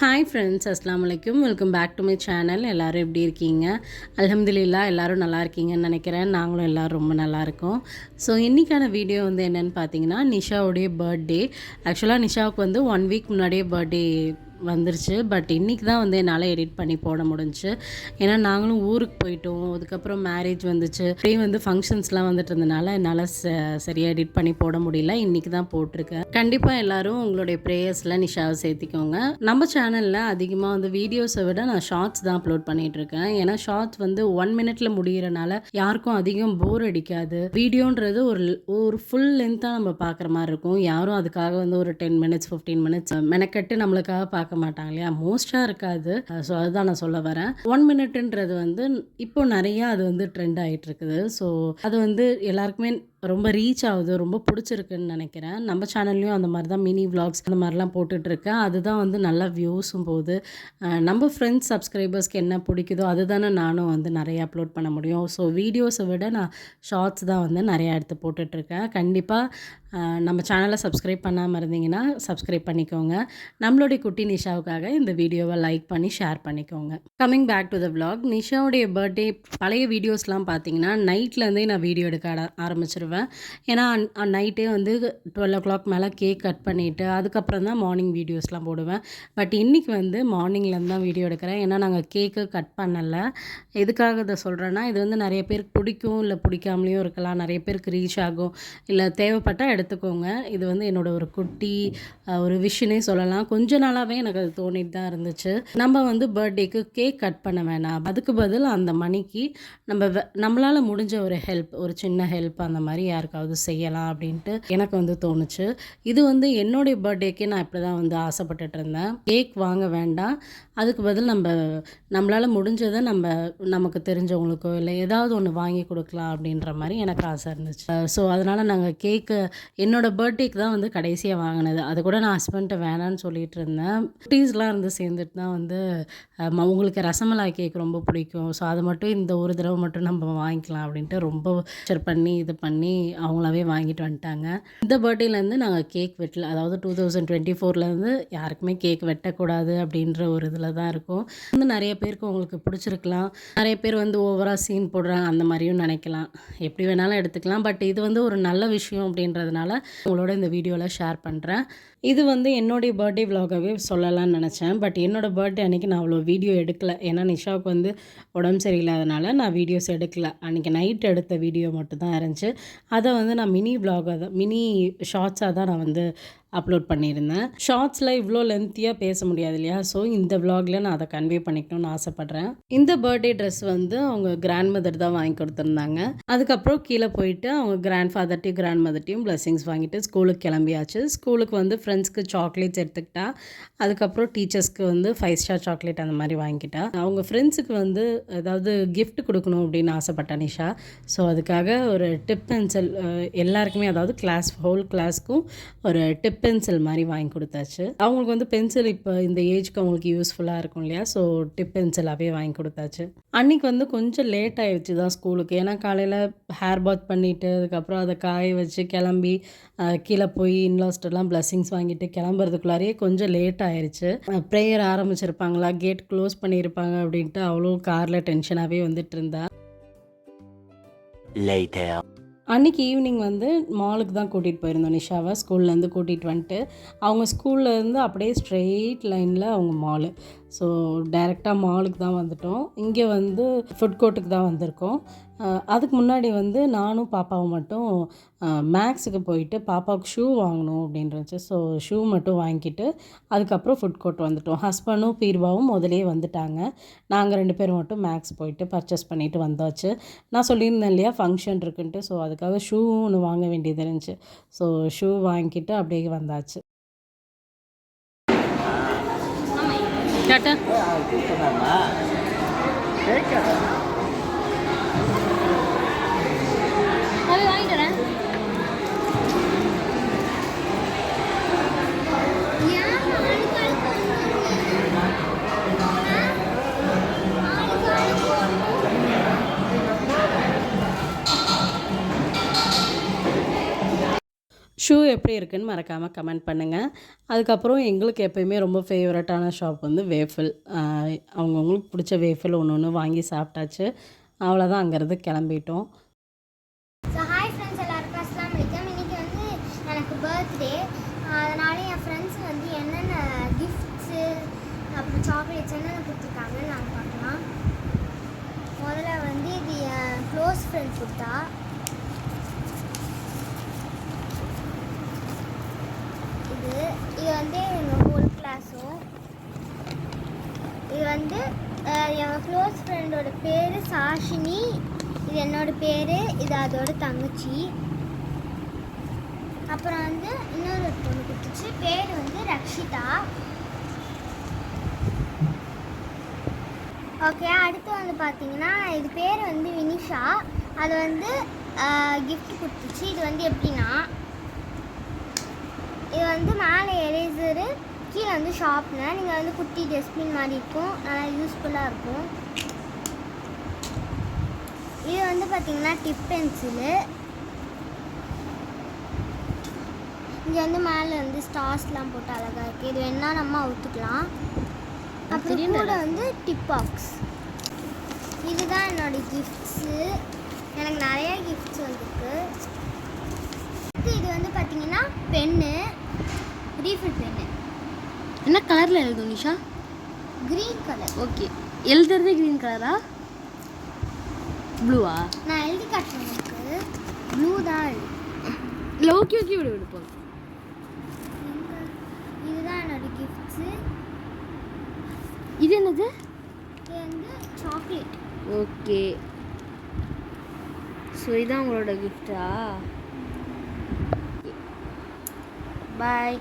Hi friends, அஸ்ஸலாமு அலைக்கும். Welcome back to my channel. எல்லோரும் எப்படி இருக்கீங்க? அல்ஹம்துலில்லாஹ் எல்லோரும் நல்லா இருக்கீங்கன்னு நினைக்கிறேன். நாங்களும் எல்லோரும் ரொம்ப நல்லா இருக்கோம். ஸோ இன்றைக்கான வீடியோ வந்து என்னென்னு பார்த்தீங்கன்னா, நிஷாவுடைய பர்த்டே. ஆக்சுவலாக நிஷாவுக்கு வந்து 1 வீக் முன்னாடியே பர்த்டே வந்துருச்சு. பட் இன்றைக்கி தான் வந்து என்னால் எடிட் பண்ணி போட முடிஞ்சுச்சு. ஏன்னா நாங்களும் ஊருக்கு போயிட்டோம். அதுக்கப்புறம் மேரேஜ் வந்துச்சு. அப்படியே வந்து ஃபங்க்ஷன்ஸ்லாம் வந்துட்டு இருந்தனால என்னால் சரியாக எடிட் பண்ணி போட முடியல. இன்றைக்கி தான் போட்டிருக்கேன். கண்டிப்பாக எல்லோரும் உங்களுடைய ப்ரேயர்ஸில் நிஷாவை சேர்த்திக்கோங்க. நம்ம சேனலில் அதிகமாக வந்து வீடியோஸை விட நான் ஷார்ட்ஸ் தான் அப்லோட் பண்ணிகிட்ருக்கேன். ஏன்னா ஷார்ட்ஸ் வந்து 1 மினிட்ல முடிகிறனால யாருக்கும் அதிகம் போர் அடிக்காது. வீடியோன்றது ஒரு ஃபுல் லென்த்தாக நம்ம பார்க்குற மாதிரி இருக்கும். யாரும் அதுக்காக வந்து ஒரு 10 மினிட்ஸ் 15 மினிட்ஸ் மெனக்கட்டு நம்மளுக்காக பார்க்க மாட்டாங்க இல்லையா? மோஸ்ட்டாக இருக்காது. ஸோ அதுதான் நான் சொல்ல வரேன். 1 மினிட்ன்றது வந்து இப்போ நிறையா அது வந்து ட்ரெண்ட் ஆகிட்டு இருக்குது. ஸோ அது வந்து எல்லாருக்குமே ரொம்ப ரீச் ஆகுது, ரொம்ப பிடிச்சிருக்குன்னு நினைக்கிறேன். நம்ம சேனல்லையும் அந்த மாதிரி தான் மினி விளாக்ஸ் அந்த மாதிரிலாம் போட்டுட்ருக்கேன். அதுதான் வந்து நல்லா வியூஸும் போகுது. நம்ம ஃப்ரெண்ட்ஸ் சப்ஸ்கிரைபர்ஸ்க்கு என்ன பிடிக்குதோ அதுதானே நானும் வந்து நிறைய அப்லோட் பண்ண முடியும். ஸோ வீடியோஸை விட நான் ஷார்ட்ஸ் தான் வந்து நிறையா எடுத்து போட்டுட்ருக்கேன். கண்டிப்பாக நம்ம சேனலை சப்ஸ்கிரைப் பண்ணாமல் இருந்தீங்கன்னா சப்ஸ்கிரைப் பண்ணிக்கோங்க. நம்மளுடைய குட்டி நிஷாவுக்காக இந்த வீடியோவை லைக் பண்ணி ஷேர் பண்ணிக்கோங்க. Coming back to the vlog, நிஷாவுடைய பர்த்டே பழைய வீடியோஸ்லாம் பார்த்தீங்கன்னா நைட்லேருந்தே நான் வீடியோ எடுக்க ஆரம்பிச்சிருவேன். ஏன்னா நைட்டே வந்து 12 o'clock மேலே கேக் கட் பண்ணிவிட்டு அதுக்கப்புறம் தான் மார்னிங் வீடியோஸ்லாம் போடுவேன். பட் இன்றைக்கி வந்து மார்னிங்லேருந்து தான் வீடியோ எடுக்கிறேன். ஏன்னா நாங்கள் கேக்கு கட் பண்ணலை. எதுக்காக இதை சொல்கிறேன்னா, இது வந்து நிறைய பேருக்கு பிடிக்கும், இல்லை பிடிக்காமலேயும் இருக்கலாம். நிறைய பேருக்கு ரீச் ஆகும், இல்லை தேவைப்பட்டால் எடுத்துக்கோங்க. இது வந்து என்னோடய ஒரு குட்டி ஒரு விஷயனே சொல்லலாம். கொஞ்ச நாளாகவே எனக்கு அது தோணிட்டு தான் இருந்துச்சு. நம்ம வந்து பர்த்டேக்கு கேக் கட் பண்ண வேணாம், அதுக்கு பதில் அந்த மணிக்கு நம்மளால் முடிஞ்ச ஒரு ஹெல்ப், ஒரு சின்ன ஹெல்ப் அந்த மாதிரி யாருக்காவது செய்யலாம் அப்படின்ட்டு எனக்கு வந்து தோணுச்சு. இது வந்து என்னுடைய பர்த்டேக்கே நான் இப்படி தான் வந்து ஆசைப்பட்டுட்டு இருந்தேன். கேக் வாங்க வேண்டாம், அதுக்கு பதில் நம்மளால் முடிஞ்சதை நமக்கு தெரிஞ்சவங்களுக்கோ இல்லை ஏதாவது ஒன்று வாங்கி கொடுக்கலாம் அப்படின்ற மாதிரி எனக்கு ஆசை இருந்துச்சு. ஸோ அதனால் நாங்கள் கேக்கு என்னோடய பர்த்டேக்கு தான் வந்து கடைசியாக வாங்கினது. அது கூட நான் ஹஸ்பண்ட்டை வேணான்னு சொல்லிட்டு இருந்தேன். குட்டீஸ்லாம் இருந்து சேர்ந்துட்டு தான் வந்து உங்களுக்கு ரசமலாய் கேக் ரொம்ப பிடிக்கும், ஸோ அது மட்டும் இந்த ஒரு தடவை மட்டும் நம்ம வாங்கிக்கலாம் அப்படின்ட்டு ரொம்ப ஷேர் பண்ணி இது பண்ணி அவங்களாவே வாங்கிட்டு வந்துட்டாங்க. இந்த பர்த்டேலேருந்து நாங்கள் கேக் வெட்டல. அதாவது 2024லேருந்து யாருக்குமே கேக் வெட்டக்கூடாது அப்படின்ற ஒரு இதில் தான் இருக்கும். வந்து நிறைய பேருக்கு உங்களுக்கு பிடிச்சிருக்கலாம், நிறைய பேர் வந்து ஓவராக சீன் போடுறாங்க அந்த மாதிரியும் நினைக்கலாம். எப்படி வேணாலும் எடுத்துக்கலாம். பட் இது வந்து ஒரு நல்ல விஷயம் அப்படின்றதுனால உங்களோட இந்த வீடியோவில் ஷேர் பண்ணுறேன். இது வந்து என்னுடைய பர்த்டே விலாகாகவே சொல்லலாம்னு நினச்சேன். பட் என்னோடய பர்த்டே அன்றைக்கி நான் அவ்வளோ வீடியோ எடுக்கலை. ஏன்னா நிஷாவுக்கு வந்து உடம்பு சரியில்லாதனால நான் வீடியோஸ் எடுக்கலை. அன்றைக்கி நைட் எடுத்த வீடியோ மட்டும் தான் இருந்துச்சு. அதை வந்து நான் மினி ஷார்ட்ஸாக தான் நான் வந்து அப்லோட் பண்ணியிருந்தேன். ஷார்ட்ஸில் இவ்வளோ லென்த்தியாக பேச முடியாது இல்லையா? ஸோ இந்த விலாகில் நான் அதை கன்வே பண்ணிக்கணும்னு ஆசைப்பட்றேன். இந்த பர்த்டே ட்ரெஸ் வந்து அவங்க கிராண்ட் மதர் தான் வாங்கி கொடுத்துருந்தாங்க. அதுக்கப்புறம் கீழே போயிட்டு அவங்க கிராண்ட் ஃபாதர்ட்டையும் கிராண்ட் மதர்ட்டையும் பிளெஸிங்ஸ் வாங்கிட்டு ஸ்கூலுக்கு கிளம்பியாச்சு. ஸ்கூலுக்கு வந்து ஃப்ரெண்ட்ஸ்க்கு சாக்லேட்ஸ் எடுத்துக்கிட்டா. அதுக்கப்புறம் டீச்சர்ஸ்க்கு வந்து 5 ஸ்டார் சாக்லேட் அந்த மாதிரி வாங்கிக்கிட்டா. அவங்க ஃப்ரெண்ட்ஸுக்கு வந்து ஏதாவது கிஃப்ட் கொடுக்கணும் அப்படின்னு ஆசைப்பட்டா நிஷா. ஸோ அதுக்காக ஒரு டிப் பென்சில் எல்லாருக்குமே, அதாவது ஹோல் கிளாஸ்க்கும் ஒரு டிப் பென்சில் மாதிரி வாங்கி கொடுத்தாச்சு. அவங்களுக்கு வந்து பென்சில் இப்போ இந்த ஏஜ்க்கு அவங்களுக்கு யூஸ்ஃபுல்லாக இருக்கும் இல்லையா? ஸோ டிப் பென்சிலாகவே வாங்கி கொடுத்தாச்சு. அன்றைக்கி வந்து கொஞ்சம் லேட் ஆகிடுச்சு தான் ஸ்கூலுக்கு. ஏன்னா காலையில் ஹேர் பாத் பண்ணிவிட்டு அதுக்கப்புறம் அதை காய வச்சு கிளம்பி கீழே போய் இன்லாஸ்ட்டெல்லாம் பிளெஸிங்ஸ் வாங்கிட்டு கிளம்புறதுக்குள்ளாரையே கொஞ்சம் லேட் ஆயிடுச்சு. ப்ரேயர் ஆரம்பிச்சிருப்பாங்களா, கேட் க்ளோஸ் பண்ணியிருப்பாங்க அப்படின்ட்டு அவ்வளோ காரில் டென்ஷனாகவே வந்துட்டு இருந்தா. அன்றைக்கி ஈவினிங் வந்து மாலுக்கு தான் கூட்டிகிட்டு போயிருந்தோம் நிஷாவை. ஸ்கூல்லேருந்து கூட்டிகிட்டு வந்துட்டு அவங்க ஸ்கூல்லேருந்து அப்படியே ஸ்ட்ரெயிட் லைனில் அவங்க மாலு. ஸோ டைரெக்டாக மாலுக்கு தான் வந்துட்டோம். இங்கே வந்து ஃபுட் கோர்ட்டுக்கு தான் வந்திருக்கோம். அதுக்கு முன்னாடி வந்து நானும் பாப்பாவும் மட்டும் மேக்ஸுக்கு போயிட்டு பாப்பாவுக்கு ஷூ வாங்கணும் அப்படின்றது. ஸோ ஷூ மட்டும் வாங்கிட்டு அதுக்கப்புறம் ஃபுட் கோர்ட் வந்துட்டோம். ஹஸ்பண்டும் பீர்வாவும் முதலே வந்துட்டாங்க. நாங்கள் 2 பேரும் மட்டும் மேக்ஸ் போயிட்டு பர்ச்சேஸ் பண்ணிவிட்டு வந்தாச்சு. நான் சொல்லியிருந்தேன் இல்லையா ஃபங்க்ஷன் இருக்குன்ட்டு. ஸோ அதுக்காக ஷூவும் ஒன்று வாங்க வேண்டியது இருந்துச்சு. ஸோ ஷூ வாங்கிட்டு அப்படியே வந்தாச்சு. டாட்டா. ஷூ எப்படி இருக்குன்னு மறக்காமல் கமெண்ட் பண்ணுங்கள். அதுக்கப்புறம் எங்களுக்கு எப்போயுமே ரொம்ப ஃபேவரட்டான ஷாப் வந்து வேஃபில். அவங்கவுங்களுக்கு பிடிச்ச வேஃபில் ஒன்று ஒன்று வாங்கி சாப்பிட்டாச்சு. அவ்வளோதான், அங்கேருந்து கிளம்பிட்டோம். ஸோ ஹாய் ஃப்ரெண்ட்ஸ், எல்லாருக்கும் அஸ்ஸலாமு அலைக்கும். இன்றைக்கி வந்து எனக்கு பர்த்டே, அதனால என் ஃப்ரெண்ட்ஸ் வந்து என்னென்ன கிஃப்ட்ஸு அப்புறம் சாக்லேட்ஸ் என்னென்ன கொடுத்துருக்காங்கன்னு நாங்கள் பார்க்கலாம். முதல்ல வந்து இது என் க்ளோஸ் ஃப்ரெண்ட் கொடுத்தா. இது வந்து எங்கள் ஹோல் கிளாஸும். இது வந்து என் க்ளோஸ் ஃப்ரெண்டோட பேர் சாஷினி, இது என்னோட பேர், இது அதோட தங்கச்சி. அப்புறம் வந்து இன்னொரு பொண்ணு கொடுத்துச்சு, பேர் வந்து ரக்ஷிதா. ஓகே, அடுத்து வந்து பார்த்தீங்கன்னா இது பேர் வந்து வினிஷா. அது வந்து கிஃப்ட் கொடுத்துச்சு. இது வந்து எப்படின்னா, இது வந்து மேலே எரேசரு, கீழே வந்து ஷார்ப்னர். நீங்கள் வந்து குட்டி டஸ்ட்பின் மாதிரி இருக்கும், நல்லா யூஸ்ஃபுல்லாக இருக்கும். இது வந்து பார்த்தீங்கன்னா டிப் பென்சிலு. இங்கே வந்து மேலே வந்து ஸ்டார்ஸ்லாம் போட்டு அழகாக இருக்குது. இது வேணால் நம்ம அவுத்துக்கலாம். அப்புறம் கூட வந்து டிப் பாக்ஸ். இதுதான் என்னோடய கிஃப்ட்ஸு. எனக்கு நிறையா கிஃப்ட்ஸ் வந்துருக்கு. இது வந்து பார்த்தீங்கன்னா பென்னு, ரீஃபில் பென்னு. என்ன கலரில் எழுதும் நிஷா? Green colour. ஓகே, எழுதுறதே க்ரீன் கலரா ப்ளூவா? நான் எழுதி காட்டுறேன் உங்களுக்கு. ப்ளூ தான். இல்லை, ஓகே ஓகே, விடு விடுப்போம். இதுதான் என்னோடய கிஃப்ட்ஸு. இது என்னது? இது வந்து சாக்லேட். ஓகே, ஸோ இதான் உங்களோட கிஃப்டா? பாய்.